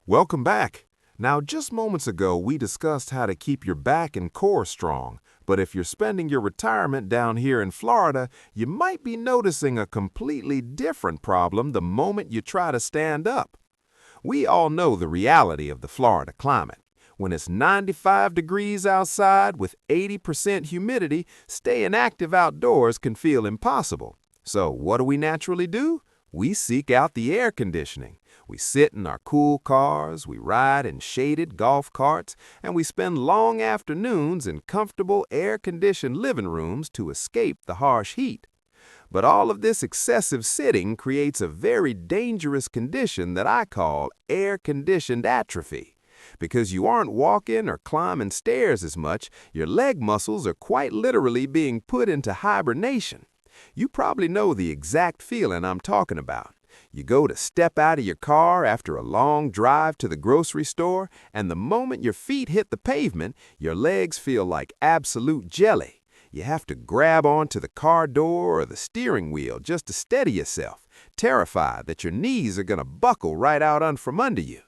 Welcome back. Now, just moments ago, we discussed how to keep your back and core strong. But if you're spending your retirement down here in Florida, you might be noticing a completely different problem the moment you try to stand up. We all know the reality of the Florida climate. When it's 95 degrees outside with 80% humidity, staying active outdoors can feel impossible. So what do we naturally do? We seek out the air conditioning. We sit in our cool cars, we ride in shaded golf carts, and we spend long afternoons in comfortable air-conditioned living rooms to escape the harsh heat. But all of this excessive sitting creates a very dangerous condition that I call air-conditioned atrophy. Because you aren't walking or climbing stairs as much, your leg muscles are quite literally being put into hibernation. You probably know the exact feeling I'm talking about. You go to step out of your car after a long drive to the grocery store, and the moment your feet hit the pavement, your legs feel like absolute jelly. You have to grab onto the car door or the steering wheel just to steady yourself, terrified that your knees are going to buckle right out from under you.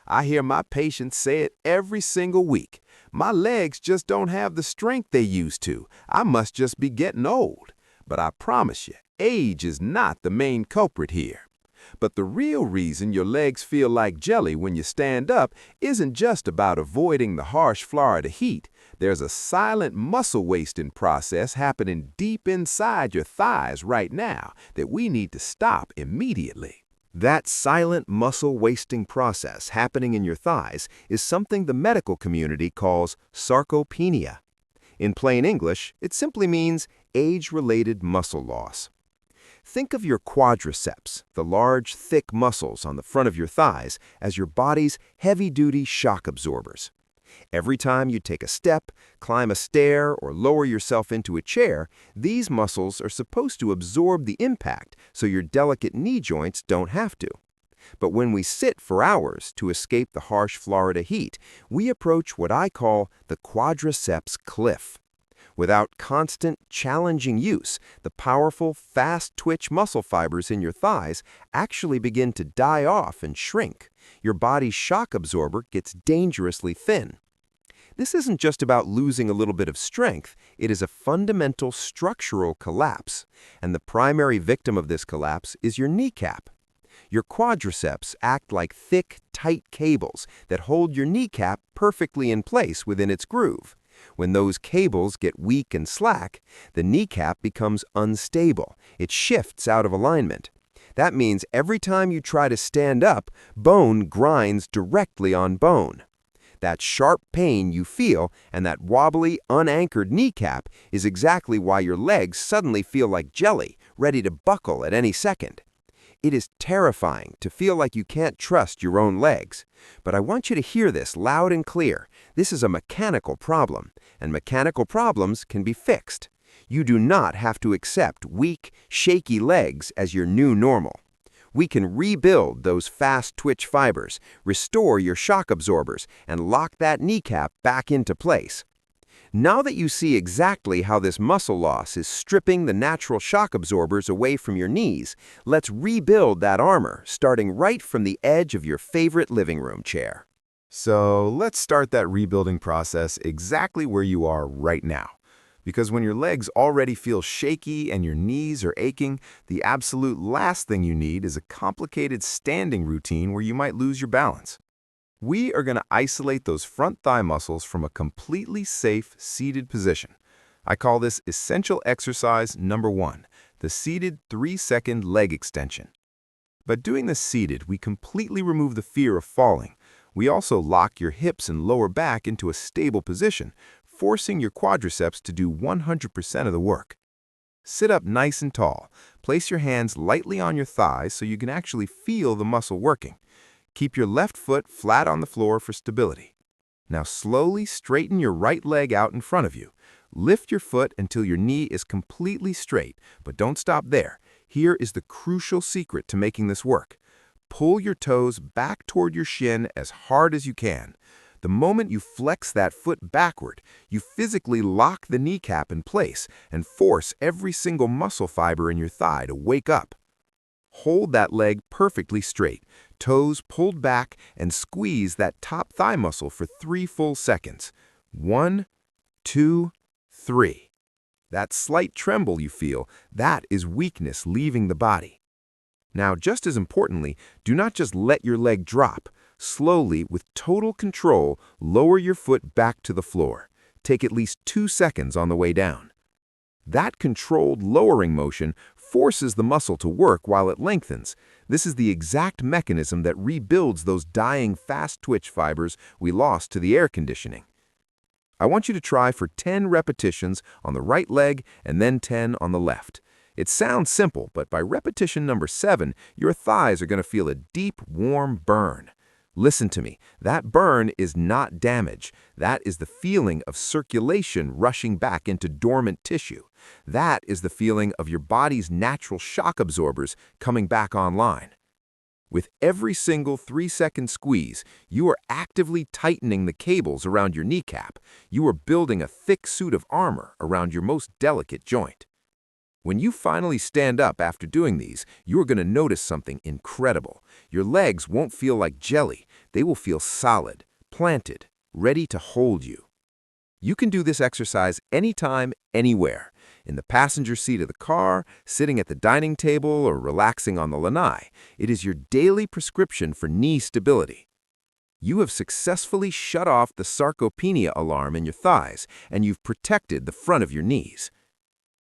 I hear my patients say it every single week. My legs just don't have the strength they used to. I must just be getting old. But I promise you, age is not the main culprit here. But the real reason your legs feel like jelly when you stand up isn't just about avoiding the harsh Florida heat. There's a silent muscle wasting process happening deep inside your thighs right now that we need to stop immediately. That silent muscle wasting process happening in your thighs is something the medical community calls sarcopenia. In plain English, it simply means age-related muscle loss. Think of your quadriceps, the large, thick muscles on the front of your thighs, as your body's heavy-duty shock absorbers. Every time you take a step, climb a stair, or lower yourself into a chair, these muscles are supposed to absorb the impact so your delicate knee joints don't have to. But when we sit for hours to escape the harsh Florida heat, we approach what I call the quadriceps cliff. Without constant, challenging use, the powerful, fast-twitch muscle fibers in your thighs actually begin to die off and shrink. Your body's shock absorber gets dangerously thin. This isn't just about losing a little bit of strength, it is a fundamental structural collapse. And the primary victim of this collapse is your kneecap. Your quadriceps act like thick, tight cables that hold your kneecap perfectly in place within its groove. When those cables get weak and slack, the kneecap becomes unstable. It shifts out of alignment. That means every time you try to stand up, bone grinds directly on bone. That sharp pain you feel and that wobbly, unanchored kneecap is exactly why your legs suddenly feel like jelly, ready to buckle at any second. It is terrifying to feel like you can't trust your own legs. But I want you to hear this loud and clear. This is a mechanical problem, and mechanical problems can be fixed. You do not have to accept weak, shaky legs as your new normal. We can rebuild those fast twitch fibers, restore your shock absorbers, and lock that kneecap back into place. Now that you see exactly how this muscle loss is stripping the natural shock absorbers away from your knees, let's rebuild that armor, starting right from the edge of your favorite living room chair. So let's start that rebuilding process exactly where you are right now. Because when your legs already feel shaky and your knees are aching, the absolute last thing you need is a complicated standing routine where you might lose your balance. We are going to isolate those front thigh muscles from a completely safe seated position. I call this essential exercise number 1, the seated 3-second leg extension. By doing this seated, we completely remove the fear of falling. We also lock your hips and lower back into a stable position, forcing your quadriceps to do 100% of the work. Sit up nice and tall. Place your hands lightly on your thighs so you can actually feel the muscle working. Keep your left foot flat on the floor for stability. Now slowly straighten your right leg out in front of you. Lift your foot until your knee is completely straight, but don't stop there. Here is the crucial secret to making this work. Pull your toes back toward your shin as hard as you can. The moment you flex that foot backward, you physically lock the kneecap in place and force every single muscle fiber in your thigh to wake up. Hold that leg perfectly straight. toes pulled back, and squeeze that top thigh muscle for 3 full seconds. 1, 2, 3. That slight tremble you feel, that is weakness leaving the body. Now, just as importantly, do not just let your leg drop. Slowly, with total control, lower your foot back to the floor. Take at least 2 seconds on the way down. That controlled lowering motion forces the muscle to work while it lengthens. This is the exact mechanism that rebuilds those dying fast-twitch fibers we lost to the air conditioning. I want you to try for 10 repetitions on the right leg and then 10 on the left. It sounds simple, but by repetition number 7, your thighs are going to feel a deep, warm burn. Listen to me, that burn is not damage. That is the feeling of circulation rushing back into dormant tissue. That is the feeling of your body's natural shock absorbers coming back online. With every single 3-second squeeze, you are actively tightening the cables around your kneecap. You are building a thick suit of armor around your most delicate joint. When you finally stand up after doing these, you are going to notice something incredible. Your legs won't feel like jelly. They will feel solid, planted, ready to hold you. You can do this exercise anytime, anywhere. In the passenger seat of the car, sitting at the dining table, or relaxing on the lanai. It is your daily prescription for knee stability. You have successfully shut off the sarcopenia alarm in your thighs, and you've protected the front of your knees.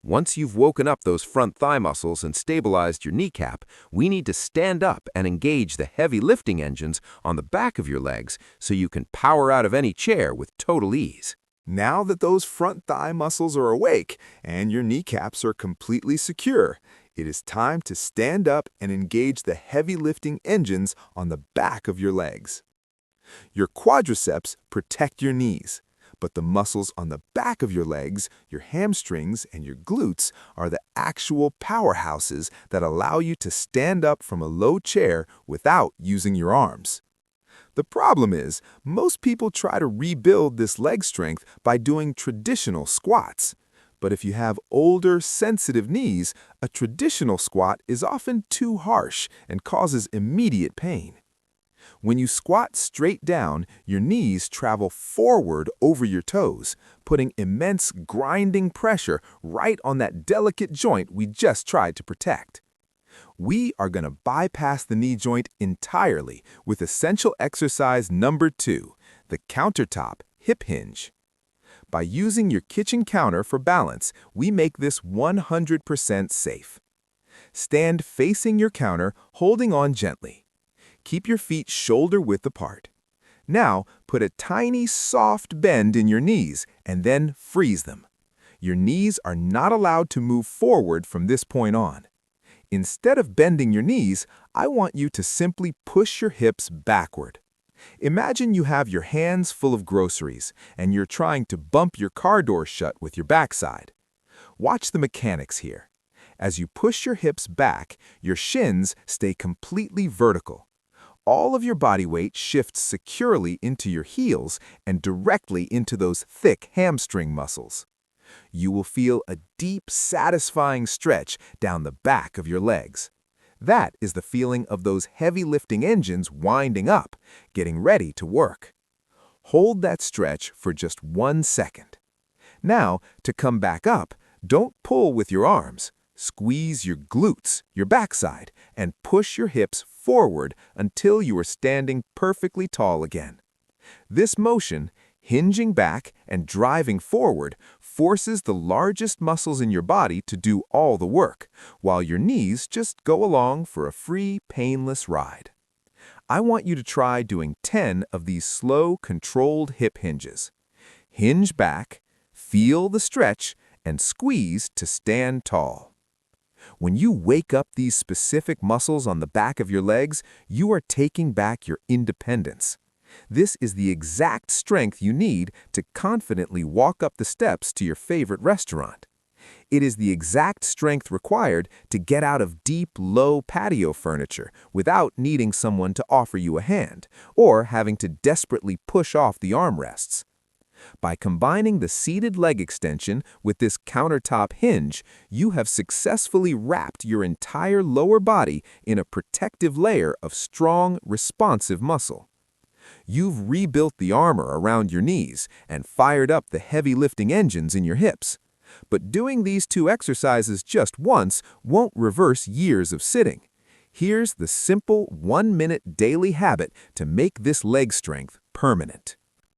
Once you've woken up those front thigh muscles and stabilized your kneecap, we need to stand up and engage the heavy lifting engines on the back of your legs so you can power out of any chair with total ease. Now that those front thigh muscles are awake and your kneecaps are completely secure, it is time to stand up and engage the heavy lifting engines on the back of your legs. Your quadriceps protect your knees, but the muscles on the back of your legs, your hamstrings, and your glutes are the actual powerhouses that allow you to stand up from a low chair without using your arms. The problem is, most people try to rebuild this leg strength by doing traditional squats. But if you have older, sensitive knees, a traditional squat is often too harsh and causes immediate pain. When you squat straight down, your knees travel forward over your toes, putting immense grinding pressure right on that delicate joint we just tried to protect. We are going to bypass the knee joint entirely with essential exercise number 2, the countertop hip hinge. By using your kitchen counter for balance, we make this 100% safe. Stand facing your counter, holding on gently. Keep your feet shoulder-width apart. Now, put a tiny, soft bend in your knees and then freeze them. Your knees are not allowed to move forward from this point on. Instead of bending your knees, I want you to simply push your hips backward. Imagine you have your hands full of groceries and you're trying to bump your car door shut with your backside. Watch the mechanics here. As you push your hips back, your shins stay completely vertical. All of your body weight shifts securely into your heels and directly into those thick hamstring muscles. You will feel a deep, satisfying stretch down the back of your legs. That is the feeling of those heavy lifting engines winding up, getting ready to work. Hold that stretch for just 1 second. Now, to come back up, don't pull with your arms. Squeeze your glutes, your backside, and push your hips forward until you are standing perfectly tall again. This motion, hinging back and driving forward, forces the largest muscles in your body to do all the work, while your knees just go along for a free, painless ride. I want you to try doing 10 of these slow, controlled hip hinges. Hinge back, feel the stretch, and squeeze to stand tall. When you wake up these specific muscles on the back of your legs, you are taking back your independence. This is the exact strength you need to confidently walk up the steps to your favorite restaurant. It is the exact strength required to get out of deep, low patio furniture without needing someone to offer you a hand, or having to desperately push off the armrests. By combining the seated leg extension with this countertop hinge, you have successfully wrapped your entire lower body in a protective layer of strong, responsive muscle. You've rebuilt the armor around your knees and fired up the heavy lifting engines in your hips. But doing these two exercises just once won't reverse years of sitting. Here's the simple 1-minute daily habit to make this leg strength permanent.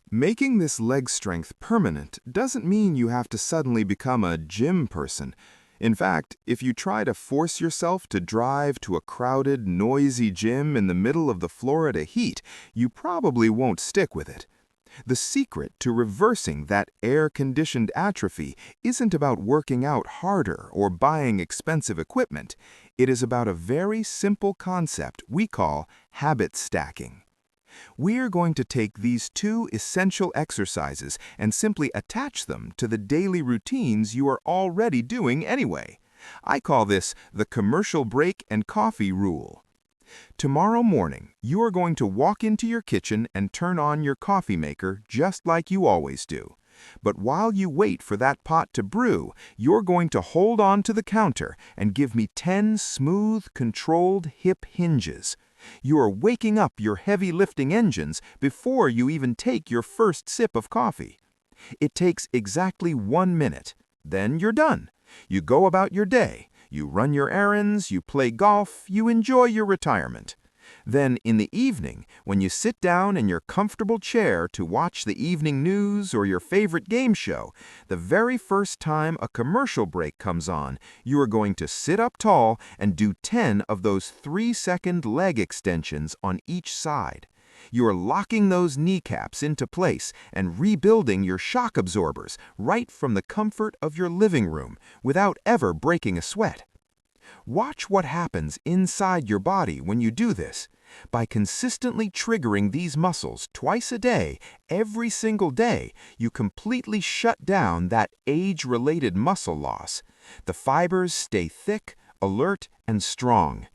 Making this leg strength permanent doesn't mean you have to suddenly become a gym person. In fact, if you try to force yourself to drive to a crowded, noisy gym in the middle of the Florida heat, you probably won't stick with it. The secret to reversing that air-conditioned atrophy isn't about working out harder or buying expensive equipment. It is about a very simple concept we call habit stacking. We're going to take these two essential exercises and simply attach them to the daily routines you are already doing anyway. I call this the commercial break and coffee rule. Tomorrow morning, you are going to walk into your kitchen and turn on your coffee maker just like you always do. But while you wait for that pot to brew, you're going to hold on to the counter and give me 10 smooth, controlled hip hinges. You are waking up your heavy lifting engines before you even take your first sip of coffee. It takes exactly 1 minute. Then you're done. You go about your day. You run your errands, you play golf, you enjoy your retirement. Then in the evening, when you sit down in your comfortable chair to watch the evening news or your favorite game show, the very first time a commercial break comes on, you are going to sit up tall and do 10 of those 3-second leg extensions on each side. You are locking those kneecaps into place and rebuilding your shock absorbers right from the comfort of your living room without ever breaking a sweat. Watch what happens inside your body when you do this. By consistently triggering these muscles twice a day, every single day, you completely shut down that age-related muscle loss. The fibers stay thick, alert, and strong.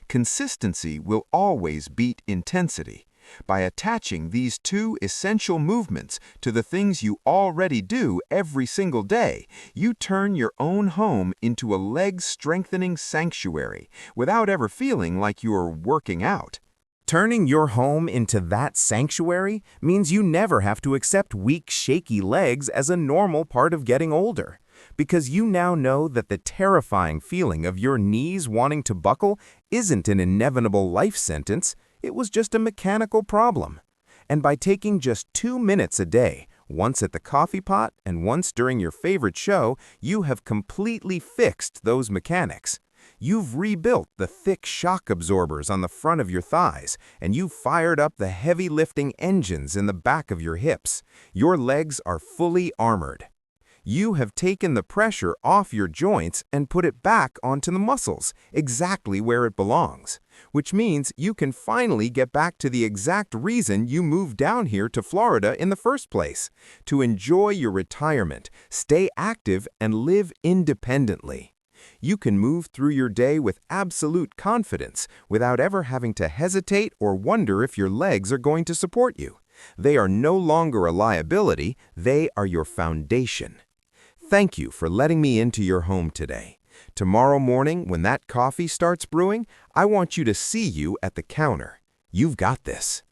Consistency will always beat intensity. By attaching these two essential movements to the things you already do every single day, you turn your own home into a leg-strengthening sanctuary without ever feeling like you are working out. Turning your home into that sanctuary means you never have to accept weak, shaky legs as a normal part of getting older. Because you now know that the terrifying feeling of your knees wanting to buckle isn't an inevitable life sentence. It was just a mechanical problem. And by taking just 2 minutes a day, once at the coffee pot and once during your favorite show, you have completely fixed those mechanics. You've rebuilt the thick shock absorbers on the front of your thighs, and you've fired up the heavy lifting engines in the back of your hips. Your legs are fully armored. You have taken the pressure off your joints and put it back onto the muscles, exactly where it belongs. Which means you can finally get back to the exact reason you moved down here to Florida in the first place, to enjoy your retirement, stay active, and live independently. You can move through your day with absolute confidence without ever having to hesitate or wonder if your legs are going to support you. They are no longer a liability, they are your foundation. Thank you for letting me into your home today. Tomorrow morning, when that coffee starts brewing, I want you to see you at the counter. You've got this.